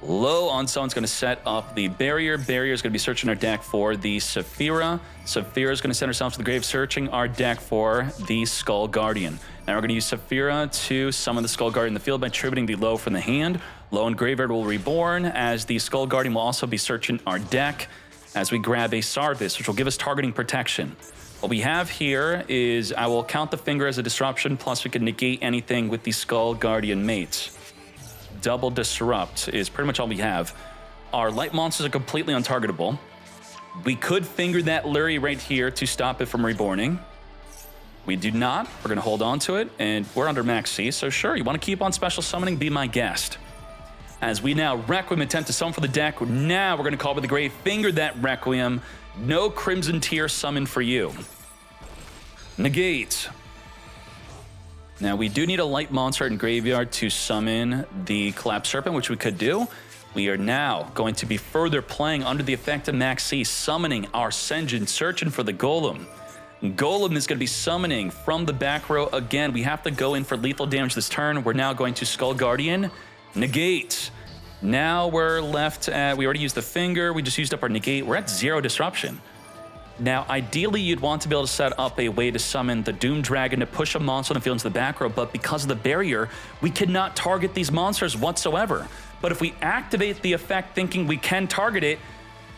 Low on someone's going to set up the barrier. Barrier is going to be searching our deck for the Saphira. Saphira is going to send herself to the grave, searching our deck for the Skull Guardian. Now we're going to use Saphira to summon the Skull Guardian in the field by tributing the Low from the hand. Low and Graveyard will reborn, as the Skull Guardian will also be searching our deck as we grab a Sarvis, which will give us targeting protection. What we have here is I will count the finger as a disruption, plus we can negate anything with the Skull Guardian mates. Double disrupt is pretty much all we have. Our light monsters are completely untargetable. We could finger that Lurie right here to stop it from reborning. We do not. We're going to hold on to it, and we're under Maxx C, so sure, you want to keep on special summoning, be my guest. As we now Requiem attempt to summon for the deck, now we're going to call by the grave, finger that Requiem. No Crimson Tear summon for you. Negate. Now, we do need a light monster in graveyard to summon the Collapsed Serpent, which we could do. We are now going to be further playing under the effect of Maxx C, summoning our Senjin, searching for the Golem. Golem is going to be summoning from the back row again. We have to go in for lethal damage this turn. We're now going to Skull Guardian. Negate. Now we're left at, we already used the finger. We just used up our negate. We're at 0 disruption. Now, ideally, you'd want to be able to set up a way to summon the Doom Dragon to push a monster on the field into the back row, but because of the barrier, we cannot target these monsters whatsoever. But if we activate the effect thinking we can target it,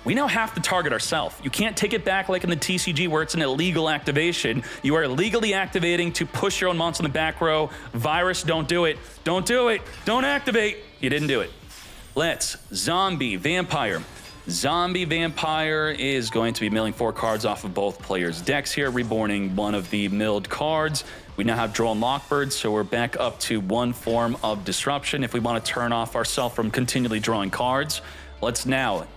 we now have to target ourselves. You can't take it back like in the TCG where it's an illegal activation. You are illegally activating to push your own monster in the back row. Virus, don't do it. Don't do it. Don't activate. You didn't do it. Let's Zombie Vampire. Zombie Vampire is going to be milling 4 cards off of both players' decks here, reborning one of the milled cards. We now have Draw and Lockbird, so we're back up to 1 form of disruption if we want to turn off ourselves from continually drawing cards. Let's now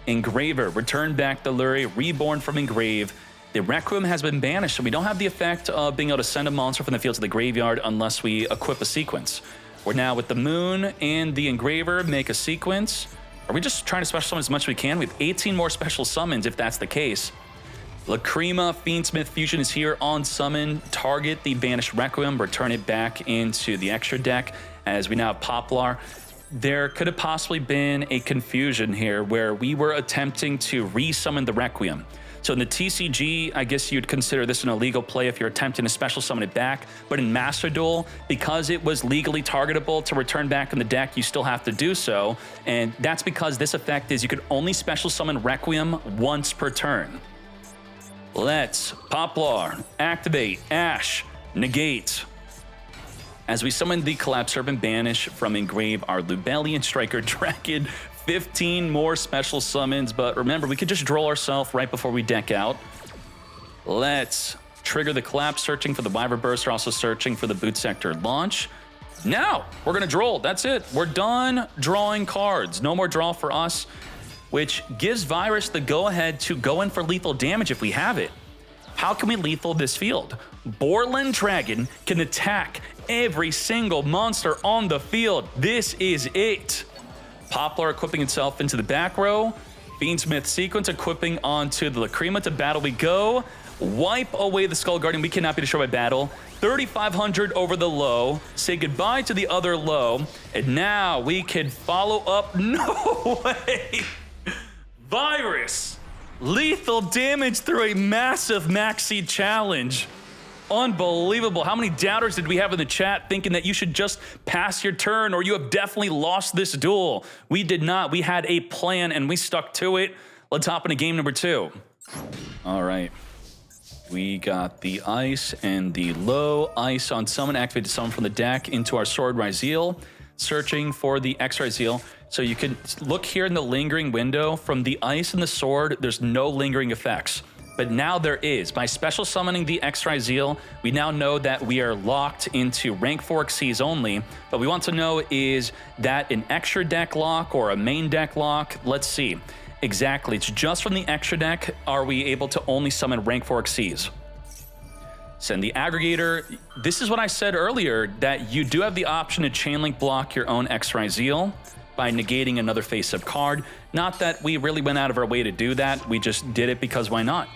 Engraver, return back the Lurie, reborn from Engrave. The Requiem has been banished, so we don't have the effect of being able to send a monster from the field to the graveyard unless we equip a sequence. We're now with the Moon and the Engraver, make a sequence. Are we just trying to special summon as much as we can? We have 18 more special summons if that's the case. Lacrima, Fiendsmith Fusion is here on summon. Target the banished Requiem, return it back into the extra deck as we now have Poplar. There could have possibly been a confusion here where we were attempting to re-summon the Requiem. So in the TCG, I guess you'd consider this an illegal play if you're attempting to special summon it back. But in Master Duel, because it was legally targetable to return back in the deck, you still have to do so. And that's because this effect is you could only special summon Requiem once per turn. Let's Poplar, activate, Ash, negate. As we summon the Collapsed Serpent, banish from Engrave our Lubellian Striker Dragon. 15 more special summons, but remember, we could just droll ourselves right before we deck out. Let's trigger the Collapse, searching for the Wyvern Burst, also searching for the Boot Sector launch. Now, we're gonna droll, that's it. We're done drawing cards. No more draw for us, which gives Virus the go-ahead to go in for lethal damage if we have it. How can we lethal this field? Borland Dragon can attack every single monster on the field. This is it. Poplar equipping itself into the back row. Fiendsmith Sequence equipping onto the Lacrima. To battle we go. Wipe away the Skull Guardian. We cannot be destroyed by battle. 3,500 over the Low. Say goodbye to the other Low. And now we can follow up. No way! Virus. Lethal damage through a massive Maxx C challenge. Unbelievable. How many doubters did we have in the chat thinking that you should just pass your turn or you have definitely lost this duel? We did not. We had a plan and we stuck to it. Let's hop into game number 2. All right. We got the Ice and the Low. Ice on summon, activate to summon from the deck into our Sword Ryzeal, searching for the X Ryzeal. So you can look here in the lingering window. From the Ice and the Sword, there's no lingering effects. But now there is. By special summoning the X Ryzeal, we now know that we are locked into rank 4 Xyz only. But we want to know, is that an extra deck lock or a main deck lock? Let's see. Exactly, it's just from the extra deck are we able to only summon rank 4 Xyz. Send the Aggregator. This is what I said earlier, that you do have the option to chain link block your own X Ryzeal by negating another face-up card. Not that we really went out of our way to do that, we just did it because why not?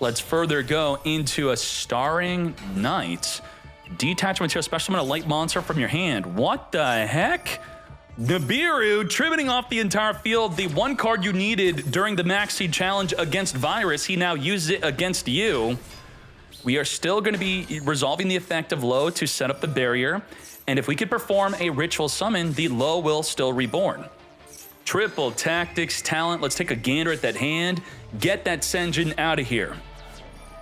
Let's further go into a Starring Knight. Detach material, special summon a light monster from your hand. What the heck? Nibiru trimming off the entire field. The one card you needed during the Maxx challenge against Virus, he now uses it against you. We are still going to be resolving the effect of Low to set up the barrier. And if we could perform a ritual summon, the Low will still reborn. Triple tactics, talent. Let's take a gander at that hand. Get that Senjin out of here.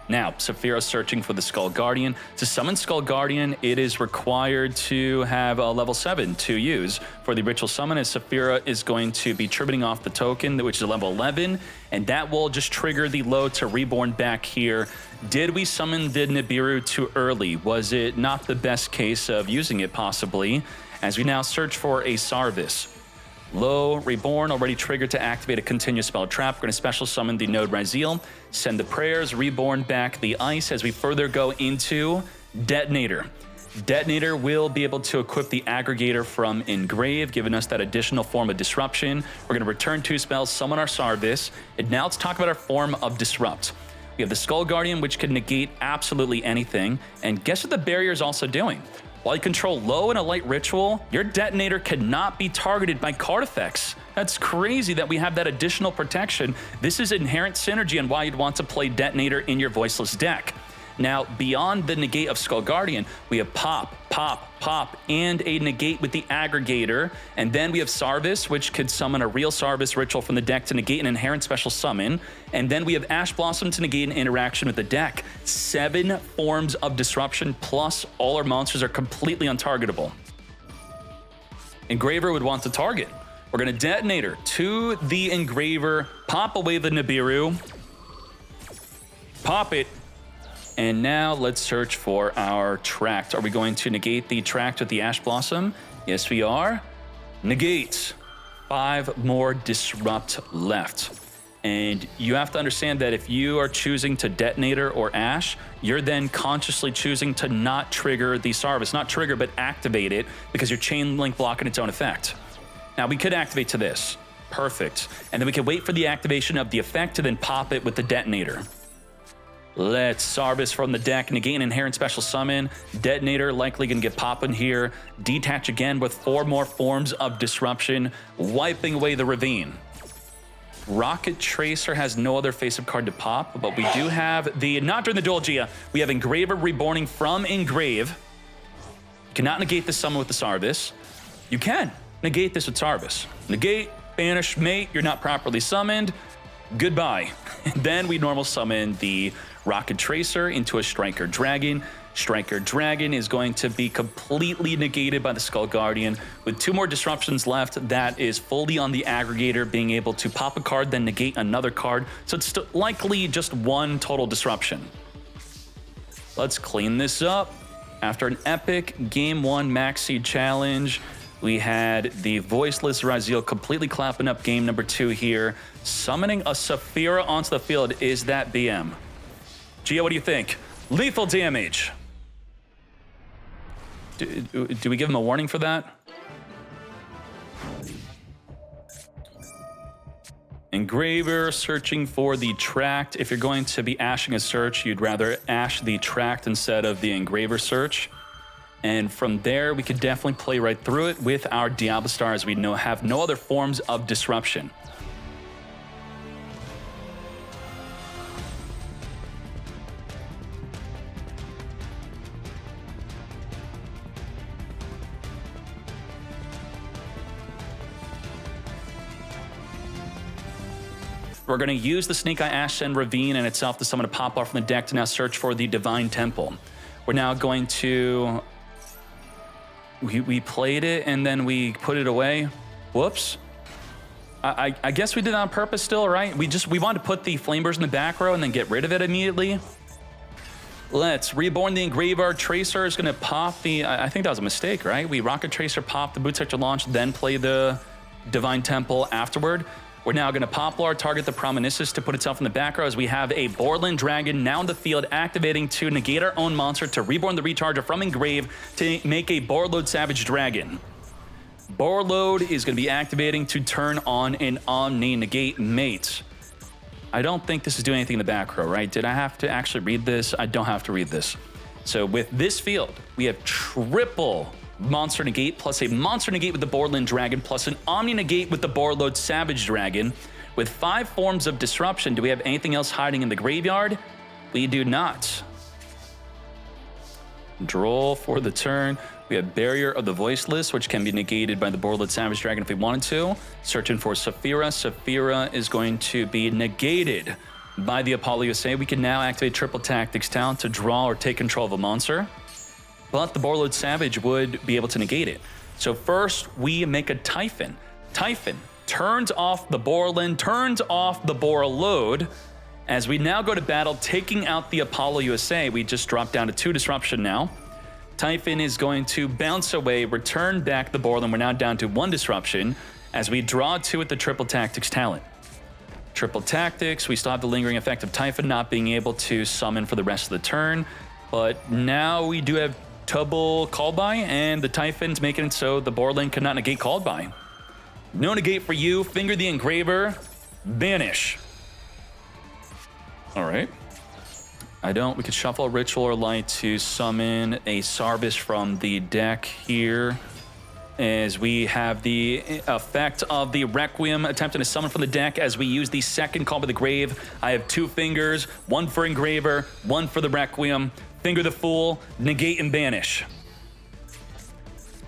Now, Saphira searching for the Skull Guardian. To summon Skull Guardian, it is required to have a level 7 to use for the ritual summon, as Saphira is going to be tributing off the token, which is a level 11, and that will just trigger the Low to reborn back here. Did we summon the Nibiru too early? Was it not the best case of using it, possibly? As we now search for a Sarvis. Low, reborn, already triggered to activate a continuous spell trap. We're going to special summon the node Ryzeal, send the prayers, reborn back the ice as we further go into Detonator. Detonator will be able to equip the aggregator from Engrave, giving us that additional form of disruption. We're going to return 2 spells, summon our Sarvis, and now let's talk about our form of disrupt. We have the Skull Guardian, which can negate absolutely anything, and guess what the barrier is also doing? While you control Low in a light ritual, your Detonator cannot be targeted by card effects. That's crazy that we have that additional protection. This is inherent synergy and why you'd want to play Detonator in your voiceless deck. Now, beyond the negate of Skull Guardian, we have Pop, Pop, Pop, and a negate with the aggregator. And then we have Sarvis, which could summon a real Sarvis ritual from the deck to negate an inherent special summon. And then we have Ash Blossom to negate an interaction with the deck. 7 forms of disruption, plus all our monsters are completely untargetable. Engraver would want to target. We're going to Detonator to the Engraver, pop away the Nibiru, pop it. And now let's search for our Tract. Are we going to negate the Tract with the Ash Blossom? Yes, we are. Negate. 5 more Disrupt left. And you have to understand that if you are choosing to Detonator or Ash, you're then consciously choosing to not trigger the Sarvis. Not trigger, but activate it, because you're chain link blocking its own effect. Now, we could activate to this. Perfect. And then we can wait for the activation of the effect to then pop it with the Detonator. Let's Sarvis from the deck, negate an inherent special summon. Detonator likely gonna get popping here. Detach again with 4 more forms of disruption, wiping away the Ravine. Rocket Tracer has no other face-up card to pop, but we do have the, not during the duel, Gia, we have Engraver reborning from Engrave. You cannot negate the summon with the Sarvis. You can negate this with Sarvis. Negate, banish, mate, you're not properly summoned. Goodbye. And then we normal summon the Rocket Tracer into a Striker Dragon. Striker Dragon is going to be completely negated by the Skull Guardian. With 2 more disruptions left, that is fully on the aggregator, being able to pop a card, then negate another card. So it's likely just 1 total disruption. Let's clean this up. After an epic Game 1 Maxx challenge, we had the voiceless Ryzeal completely clapping up game number 2 here. Summoning a Saphira onto the field is that BM. Gia, what do you think? Lethal damage. Do we give him a warning for that? Engraver searching for the Tract. If you're going to be ashing a search, you'd rather ash the Tract instead of the Engraver search. And from there, we could definitely play right through it with our Diablo Star, as we have no other forms of disruption. We're going to use the Snake Eye Ash and Ravine and itself to summon a pop-off from the deck to now search for the Divine Temple. We're now going to... We played it and then we put it away. Whoops. I guess we did that on purpose still, right? We wanted to put the Flamebirds in the back row and then get rid of it immediately. Let's reborn the Engraver. Tracer is going to pop the... I think that was a mistake, right? We Rocket Tracer, pop the Boot Sector launch, then play the Divine Temple afterward. We're now going to Poplar, target the Prometheus to put itself in the back row, as we have a Borland Dragon now in the field, activating to negate our own monster to reborn the Recharger from Engrave to make a Borload Savage Dragon. Borload is going to be activating to turn on an Omni Negate Mate. I don't think this is doing anything in the back row, right? Did I have to actually read this? I don't have to read this. So with this field, we have triple Monster Negate plus a Monster Negate with the Borderland Dragon plus an Omni Negate with the Borderload Savage Dragon. With 5 forms of disruption, do we have anything else hiding in the graveyard? We do not. Draw for the turn. We have Barrier of the Voiceless, which can be negated by the Borderload Savage Dragon if we wanted to. Searching for Saphira. Saphira is going to be negated by the Apollo USA. We can now activate Triple Tactics talent to draw or take control of a monster, but the Borderload Savage would be able to negate it. So first, we make a Typhon. Typhon turns off the Borderland, turns off the Borderload. As we now go to battle, taking out the Apollo USA, we just drop down to 2 disruption now. Typhon is going to bounce away, return back the Borderland. We're now down to 1 disruption as we draw 2 with the Triple Tactics talent. Triple Tactics, we still have the lingering effect of Typhon not being able to summon for the rest of the turn, but now we do have double call by, and the Typhon's making it so the Borderland cannot negate called by. No negate for you, Finger the Engraver, banish. All right. We could shuffle a Ritual or Light to summon a Sarbis from the deck here, as we have the effect of the Requiem attempting to summon from the deck as we use the second Call by the Grave. I have 2 fingers, 1 for Engraver, 1 for the Requiem. Finger the Fool, negate and banish.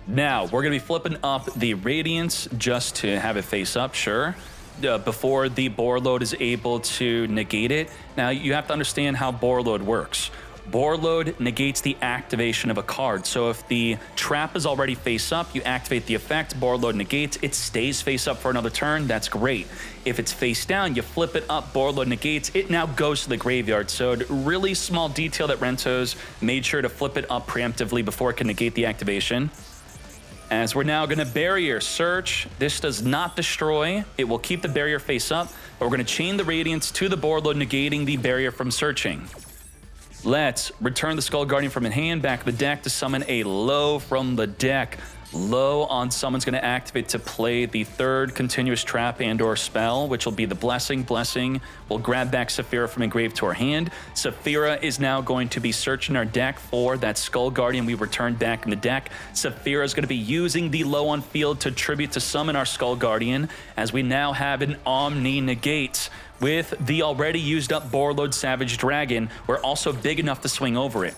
Now, we're going to be flipping up the Radiance just to have it face up, sure. Before the Borderload is able to negate it. Now, you have to understand how Borderload works. Borderload negates the activation of a card. So if the trap is already face up, you activate the effect, Borderload negates, it stays face up for another turn, that's great. If it's face down, you flip it up, Borderload negates, it now goes to the graveyard. So really small detail that Rento's made sure to flip it up preemptively before it can negate the activation. As we're now going to Barrier Search. This does not destroy. It will keep the Barrier face up, but we're going to chain the Radiance to the Borderload, negating the Barrier from searching. Let's return the Skull Guardian from in hand back to the deck to summon a Low from the deck. Low on summon's going to activate to play the 3rd continuous trap and or spell, which will be the Blessing. Blessing will grab back Saphira from engraved to our hand. Saphira is now going to be searching our deck for that Skull Guardian we returned back in the deck. Saphira is going to be using the Low on field to tribute to summon our Skull Guardian, as we now have an Omni Negate. With the already used up Borderload Savage Dragon, we're also big enough to swing over it.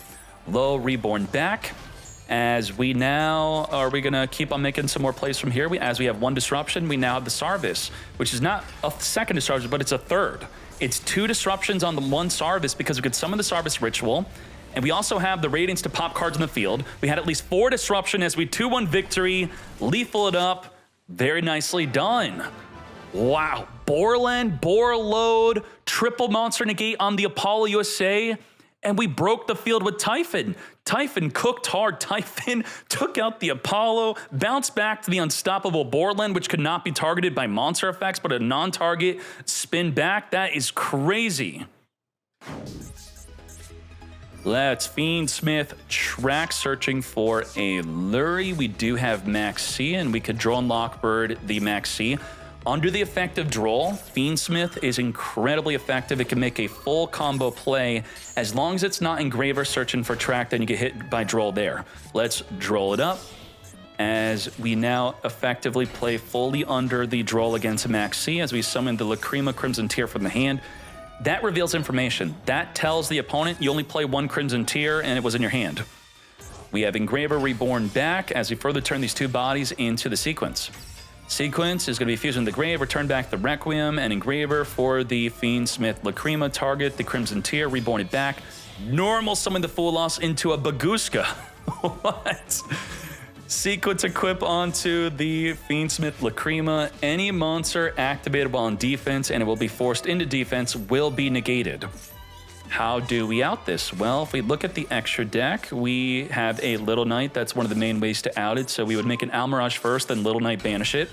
Low reborn back. As we now, are we going to keep on making some more plays from here? As we have 1 disruption, we now have the Sarvis, which is not a 2nd disruption, but it's a 3rd. It's 2 disruptions on the 1 Sarvis because we could summon the Sarvis Ritual, and we also have the Radiance to pop cards in the field. We had at least 4 disruption as we 2-1 victory, lethal it up. Very nicely done. Wow, Borderland, Borderload, triple Monster Negate on the Apollo USA, and we broke the field with Typhon. Typhon cooked hard. Typhon took out the Apollo, bounced back to the unstoppable Borderland, which could not be targeted by monster effects, but a non-target spin back. That is crazy. Let's Fiendsmith track searching for a Lurie. We do have Maxx, and we could draw on Lockbird the Maxx. Under the effect of Droll, Fiendsmith is incredibly effective. It can make a full combo play. As long as it's not Engraver searching for track, then you get hit by Droll there. Let's Droll it up as we now effectively play fully under the Droll against Maxx as we summon the Lacrima Crimson Tear from the hand. That reveals information. That tells the opponent you only play 1 Crimson Tear and it was in your hand. We have Engraver reborn back as we further turn these 2 bodies into the sequence. Sequence is going to be fusing the Grave, return back the Requiem, and Engraver for the Fiendsmith Lacrima target, the Crimson Tear, reborn it back. Normal summon the Full Loss into a Baguska. What? Sequence equip onto the Fiendsmith Lacrima. Any monster activated while in defense and it will be forced into defense will be negated. How do we out this? Well, if we look at the extra deck, we have a Little Knight. That's one of the main ways to out it. So we would make an Almirage first, then Little Knight banish it.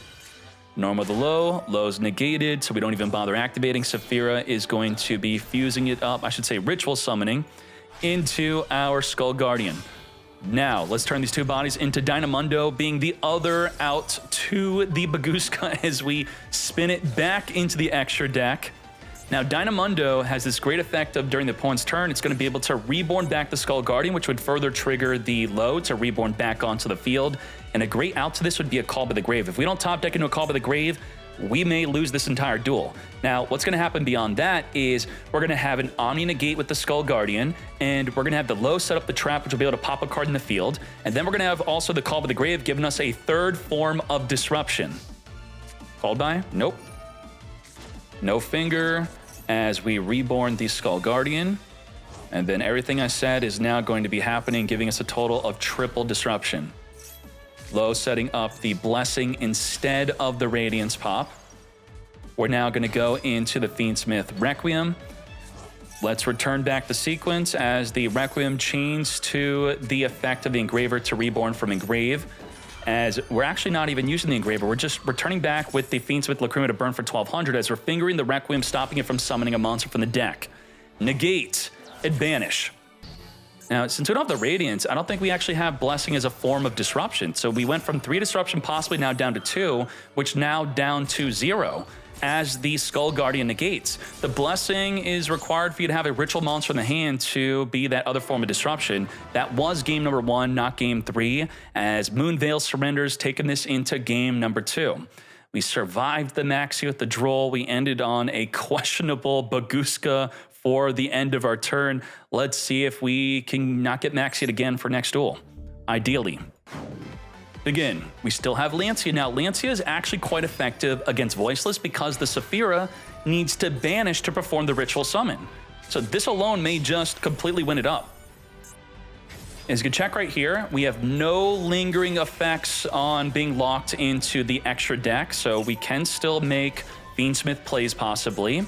Normal the Low. Low's negated, so we don't even bother activating. Saphira is going to be fusing it up, I should say ritual summoning, into our Skull Guardian. Now, let's turn these 2 bodies into Dynamundo, being the other out to the Baguska as we spin it back into the extra deck. Now, Dynamundo has this great effect of during the opponent's turn, it's going to be able to reborn back the Skull Guardian, which would further trigger the load to reborn back onto the field. And a great out to this would be a Call by the Grave. If we don't top deck into a Call by the Grave, we may lose this entire duel. Now, what's going to happen beyond that is we're going to have an Omni Negate with the Skull Guardian, and we're going to have the low set up the trap, which will be able to pop a card in the field. And then we're going to have also the Call by the Grave, giving us a third form of disruption. Called by? Nope. No finger as we reborn the Skull Guardian. And then everything I said is now going to be happening, giving us a total of triple disruption. Low setting up the Blessing instead of the Radiance pop. We're now going to go into the Fiendsmith Requiem. Let's return back the sequence as the Requiem chains to the effect of the Engraver to reborn from Engrave. As we're actually not even using the Engraver, we're just returning back with the Fiendsmith Lacrima to burn for 1200 as we're fingering the Requiem, stopping it from summoning a monster from the deck. Negate and banish. Now, since we don't have the Radiance, I don't think we actually have Blessing as a form of disruption. So we went from 3 disruption possibly now down to 2, which now down to 0 as the Skull Guardian negates. The Blessing is required for you to have a ritual monster in the hand to be that other form of disruption. That was game number 1, not game 3, as Moonveil surrenders, taking this into game number 2. We survived the Maxx with the Duel. We ended on a questionable Baguska for the end of our turn. Let's see if we can not get Maxx again for next duel, ideally. Again, we still have Lancia. Now, Lancia is actually quite effective against Voiceless because the Saphira needs to banish to perform the ritual summon. So this alone may just completely win it up. As you can check right here, we have no lingering effects on being locked into the extra deck, so we can still make Fiendsmith plays possibly.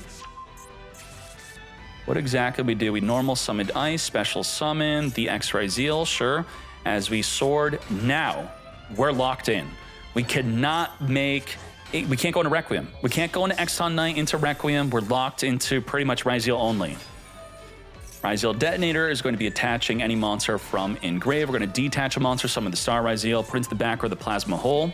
What exactly we do? We normal summoned Ice, special summon, the VVRyzeal, sure. As we sword, now we're locked in. We cannot make, we can't go into Requiem. We can't go into Exxon Knight into Requiem. We're locked into pretty much Ryzeal only. Ryzeal Detonator is going to be attaching any monster from Engrave. We're going to detach a monster, summon the Star Ryzeal, put into the back or the Plasma Hole.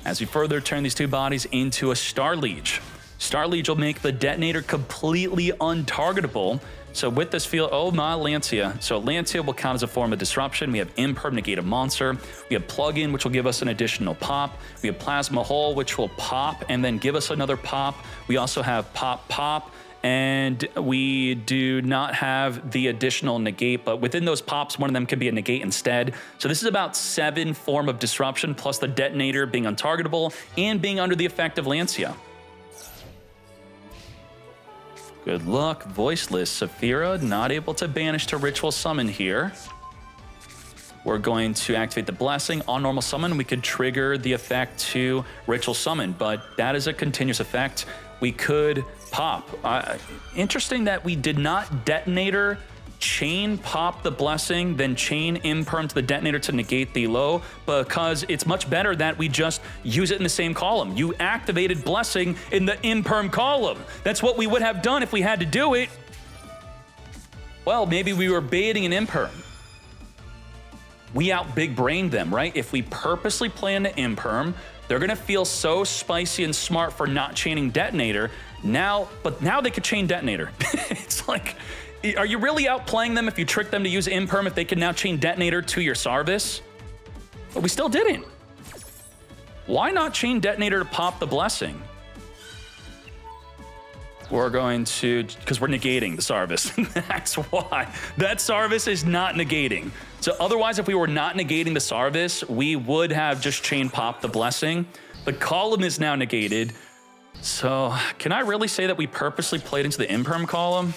As we further turn these two bodies into a Star Liege. Star Liege will make the Detonator completely untargetable. So with this field, oh my Lancia. So Lancia will count as a form of disruption. We have Imperm, negate a monster. We have Plug-in, which will give us an additional pop. We have Plasma Hole, which will pop and then give us another pop. We also have Pop, and we do not have the additional negate, but within those pops, one of them can be a negate instead. So this is about 7 form of disruption, plus the Detonator being untargetable and being under the effect of Lancia. Good luck, Voiceless. Saphira not able to banish to Ritual Summon here. We're going to activate the Blessing. On normal summon, we could trigger the effect to Ritual Summon, but that is a continuous effect. We could pop. Interesting that we did not Detonator, chain pop the Blessing, then chain Imperm to the Detonator to negate the low, because it's much better that we just use it in the same column. You activated Blessing in the Imperm column. That's what we would have done if we had to do it. Well, maybe we were baiting an Imperm. We out big brained them, right? If we purposely play into Imperm, they're gonna feel so spicy and smart for not chaining Detonator. But now they could chain Detonator. It's like, are you really outplaying them if you trick them to use Imperm if they can now chain Detonator to your Sarvis? But we still didn't. Why not chain Detonator to pop the Blessing? We're going to, because we're negating the Sarvis. That's why. That Sarvis is not negating. So otherwise, if we were not negating the Sarvis, we would have just chain popped the Blessing. The column is now negated. So can I really say that we purposely played into the Imperm column?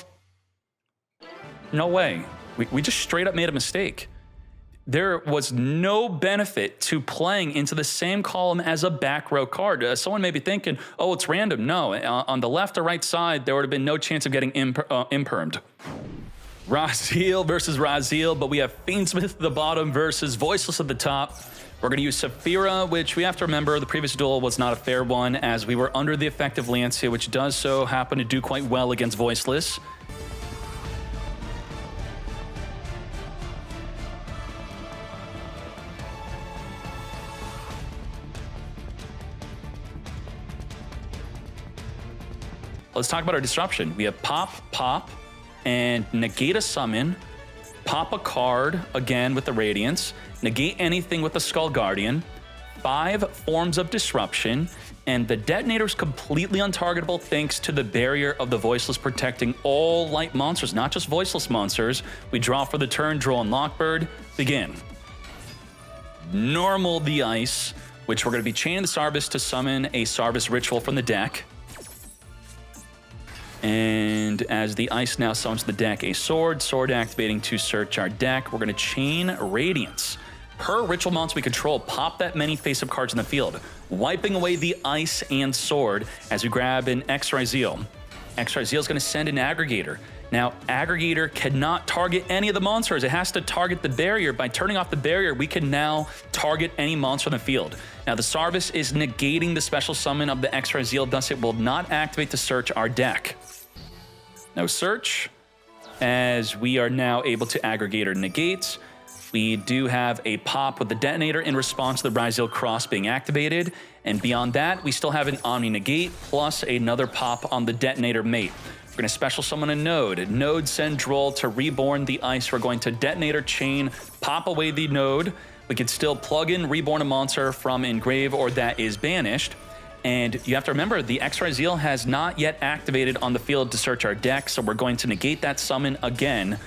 No way. We just straight up made a mistake. There was no benefit to playing into the same column as a back row card. Someone may be thinking, oh, it's random. No, on the left or right side, there would have been no chance of getting impermed. Ryzeal versus Ryzeal, but we have Fiendsmith at the bottom versus Voiceless at the top. We're going to use Saphira, which we have to remember the previous duel was not a fair one, as we were under the effect of Lancia, which does so happen to do quite well against Voiceless. Let's talk about our disruption. We have pop, and negate a summon, pop a card, again with the Radiance, negate anything with the Skull Guardian, 5 forms of disruption, and the detonator's completely untargetable thanks to the barrier of the Voiceless protecting all light monsters, not just voiceless monsters. We draw for the turn, draw on Lockbird, begin. Normal the ice, which we're going to be chaining the Sarvis to summon a Sarvis Ritual from the deck. And as the ice now summons the deck a sword activating to search our deck, we're going to chain Radiance. Per ritual monster we control, pop that many face-up cards in the field, wiping away the ice and sword as we grab an VVRyzeal. VVRyzeal is going to send an Aggregator. Now, Aggregator cannot target any of the monsters. It has to target the barrier. By turning off the barrier, we can now target any monster in the field. Now, the Sarvis is negating the special summon of the VVRyzeal, thus it will not activate to search our deck. No search, as we are now able to Aggregator negate. We do have a pop with the detonator in response to the Ryzeal Cross being activated. And beyond that, we still have an Omni negate plus another pop on the detonator mate. We're going to special summon a node. Node send Droll to reborn the ice. We're going to detonator chain, pop away the node. We can still plug in reborn a monster from engrave or that is banished. And you have to remember, the VVRyzeal has not yet activated on the field to search our deck, so we're going to negate that summon again.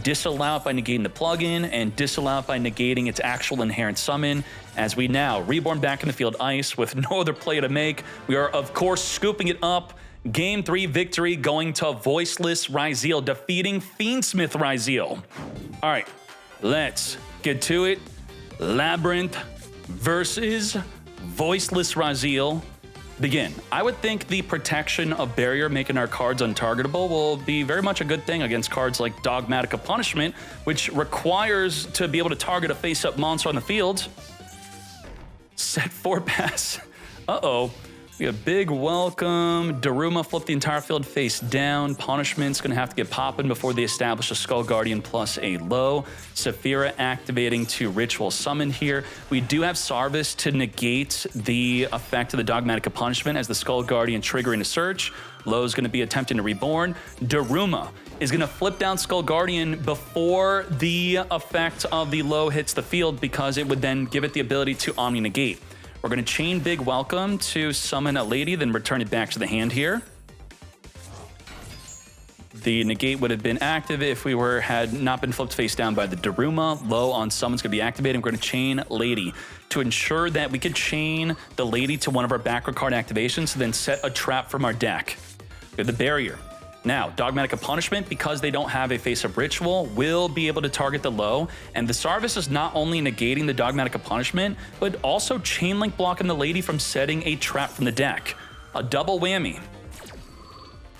Disallow it by negating the plugin, and disallow it by negating its actual inherent summon. As we now reborn back in the field ice with no other play to make, we are of course scooping it up. Game 3 victory going to Voiceless Ryzeal, defeating Fiendsmith Ryzeal. All right, let's get to it. Labrynth versus Voiceless Ryzeal. Begin. I would think the protection of barrier making our cards untargetable will be very much a good thing against cards like Dogmatic of Punishment, which requires to be able to target a face-up monster on the field. Set 4 pass. Uh-oh. We have big welcome. Daruma flip the entire field face down. Punishment's gonna have to get popping before they establish a Skull Guardian plus a low. Saphira activating to ritual summon here. We do have Sarvis to negate the effect of the Dogmatic of Punishment as the Skull Guardian triggering a search. Low's gonna be attempting to reborn. Daruma is gonna flip down Skull Guardian before the effect of the low hits the field because it would then give it the ability to Omni negate. We're going to chain Big Welcome to summon a lady, then return it back to the hand here. The negate would have been active if we had not been flipped face down by the Daruma. Low on summon's going to be activated. We're going to chain Lady to ensure that we could chain the Lady to one of our backward card activations, then set a trap from our deck. We have the barrier. Now, Dogmatic of Punishment, because they don't have a face-up ritual, will be able to target the low, and the Sarvis is not only negating the Dogmatic of Punishment, but also chain link blocking the lady from setting a trap from the deck. A double whammy.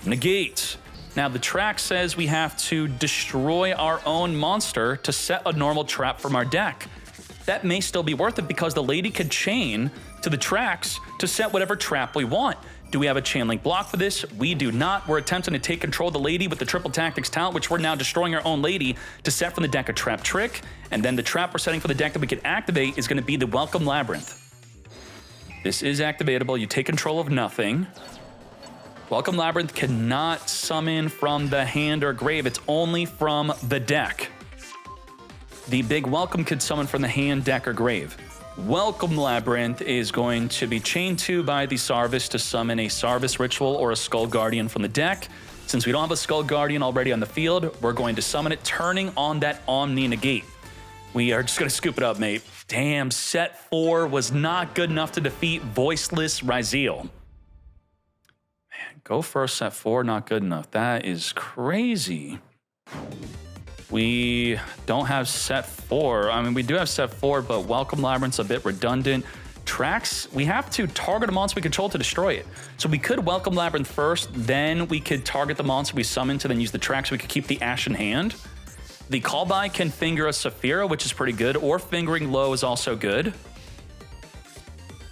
Negate. Now, the track says we have to destroy our own monster to set a normal trap from our deck. That may still be worth it because the lady could chain to the tracks to set whatever trap we want. Do we have a chain link block for this? We do not. We're attempting to take control of the lady with the Triple Tactics talent, which we're now destroying our own lady to set from the deck a trap trick. And then the trap we're setting for the deck that we can activate is going to be the Welcome Labrynth. This is activatable. You take control of nothing. Welcome Labrynth cannot summon from the hand or grave. It's only from the deck. The Big Welcome could summon from the hand, deck, or grave. Welcome Labrynth is going to be chained to by the Sarvis to summon a Sarvis Ritual or a Skull Guardian from the deck. Since we don't have a Skull Guardian already on the field, we're going to summon it, turning on that Omni negate. We are just going to scoop it up, mate. Damn, set 4 was not good enough to defeat Voiceless Ryzeal. Man, go first, set 4, not good enough. That is crazy. We don't have set 4. I mean, we do have set 4, but Welcome Labrynth's a bit redundant. Tracks, we have to target a monster we control to destroy it. So we could Welcome Labrynth first, then we could target the monster we summon to then use the track so we could keep the Ash in hand. The callby can finger a Saphira, which is pretty good, or fingering low is also good.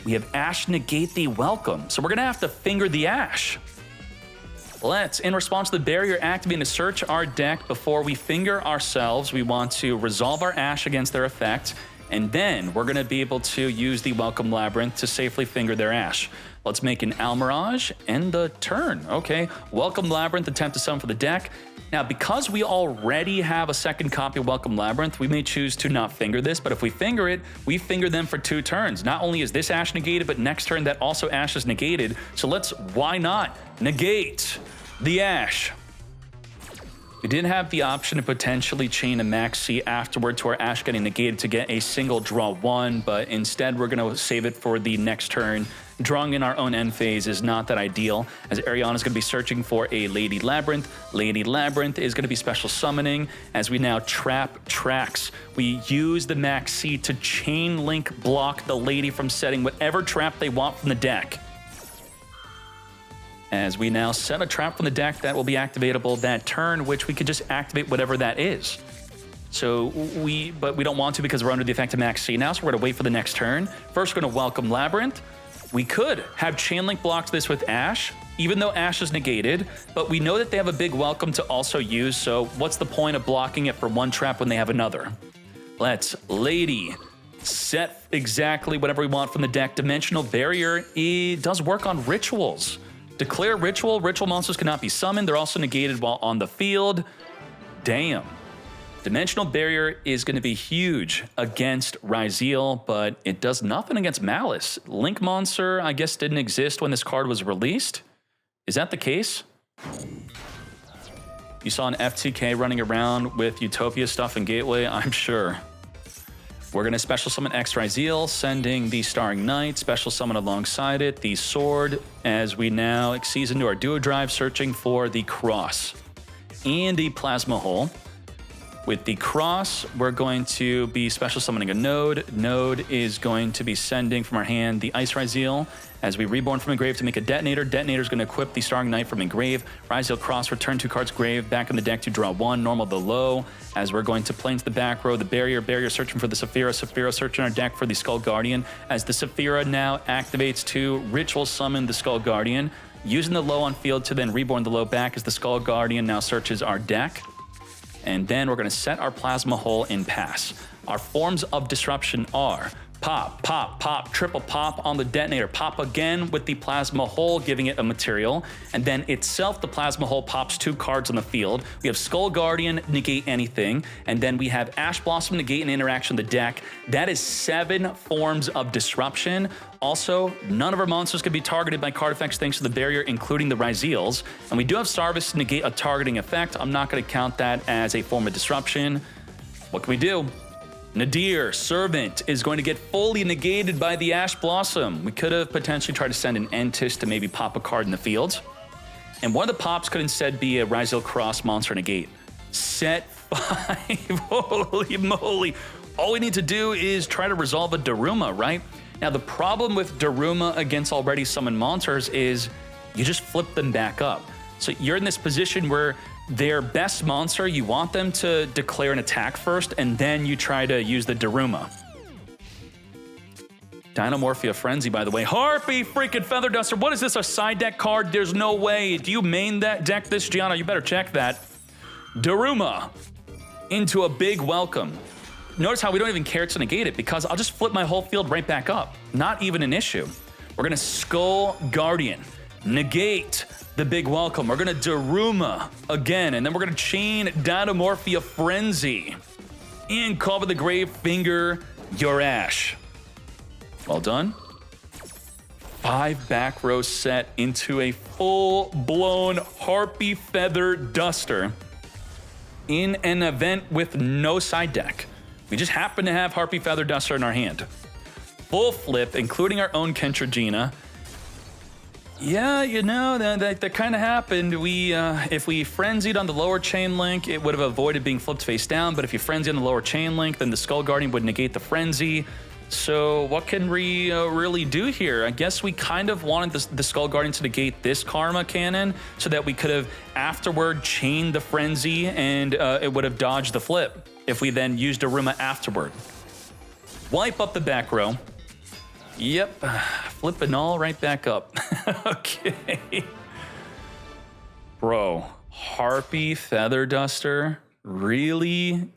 We have Ash negate the Welcome, so we're gonna have to finger the Ash. Let's, in response to the barrier activating to search our deck before we finger ourselves, we want to resolve our Ash against their effect, and then we're going to be able to use the Welcome Labrynth to safely finger their Ash. Let's make an Almirage and the turn. Okay, welcome Labrynth, attempt to summon for the deck. Now, because we already have a second copy of Welcome Labrynth, we may choose to not finger this, but if we finger it, we finger them for 2 turns. Not only is this Ash negated, but next turn that also Ash is negated. So why not negate the Ash? We did have the option to potentially chain a Maxx afterward to our Ash getting negated to get a single draw 1, but instead we're going to save it for the next turn. Drawing in our own end phase is not that ideal, as Ariana is going to be searching for a Lady Labrynth. Lady Labrynth is going to be special summoning as we now trap tracks. We use the Maxx to chain link block the Lady from setting whatever trap they want from the deck. As we now set a trap from the deck that will be activatable that turn, which we could just activate whatever that is. But we don't want to because we're under the effect of Maxx now, so we're going to wait for the next turn. First, we're going to welcome Labrynth. We could have chain link blocked this with Ash, even though Ash is negated, but we know that they have a big welcome to also use, so what's the point of blocking it for one trap when they have another? Let's Lady set exactly whatever we want from the deck. Dimensional Barrier, it does work on rituals. Declare ritual. Ritual monsters cannot be summoned. They're also negated while on the field. Damn. Dimensional Barrier is going to be huge against Ryzeal, but it does nothing against Malice. Link Monster, I guess, didn't exist when this card was released. Is that the case? You saw an FTK running around with Utopia stuff in Gateway? I'm sure. We're going to special summon X Ryzeal, sending the Starring Knight, special summon alongside it, the Sword, as we now exceed into our Duo Drive, searching for the Cross and the Plasma Hole. With the Cross, we're going to be special summoning a Node. Node is going to be sending from our hand the Ice Ryzeal as we reborn from Engrave to make a Detonator. Detonator is going to equip the Starring Knight from Engrave. Ryzeal Cross, return 2 cards grave, back in the deck to draw 1, normal the low, as we're going to play into the back row. The Barrier searching for the Saphira. Saphira searching our deck for the Skull Guardian, as the Saphira now activates to ritual summon the Skull Guardian, using the low on field to then reborn the low back as the Skull Guardian now searches our deck. And then we're going to set our Plasma Hole in pass. Our forms of disruption are pop, pop, pop, triple pop on the Detonator, pop again with the Plasma Hole, giving it a material, and then itself, the Plasma Hole pops 2 cards on the field. We have Skull Guardian, negate anything, and then we have Ash Blossom, negate an interaction on the deck. That is 7 forms of disruption. Also, none of our monsters can be targeted by card effects thanks to the Barrier, including the Ryzeals. And we do have Sarvis to negate a targeting effect. I'm not going to count that as a form of disruption. What can we do? Nadir, Servant, is going to get fully negated by the Ash Blossom. We could have potentially tried to send an Entis to maybe pop a card in the field. And one of the pops could instead be a Ryzeal Cross monster negate. Set 5. Holy moly. All we need to do is try to resolve a Daruma, right? Now, the problem with Daruma against already summoned monsters is you just flip them back up. So you're in this position where their best monster, you want them to declare an attack first, and then you try to use the Daruma. Dinomorphia Frenzy, by the way. Harpy freaking Feather Duster. What is this, a side deck card? There's no way. Do you main that deck this, Gianna? You better check that. Daruma into a big welcome. Notice how we don't even care to negate it because I'll just flip my whole field right back up. Not even an issue. We're going to Skull Guardian, negate the big welcome. We're going to Daruma again, and then we're going to chain Dinomorphia Frenzy and Call of the Grave, finger your Ash. Well done. 5 back row set into a full-blown Harpy Feather Duster in an event with no side deck. We just happen to have Harpy Feather Duster in our hand. Full flip, including our own Kentragina. Yeah, you know, that kind of happened. If we frenzied on the lower chain link, it would have avoided being flipped face down, but if you frenzy on the lower chain link, then the Skull Guardian would negate the frenzy. So what can we really do here? I guess we kind of wanted the Skull Guardian to negate this Karma Cannon so that we could have afterward chained the frenzy and it would have dodged the flip if we then used Daruma afterward. Wipe up the back row. Yep, flipping all right back up. Okay. Bro, Harpy Feather Duster? Really?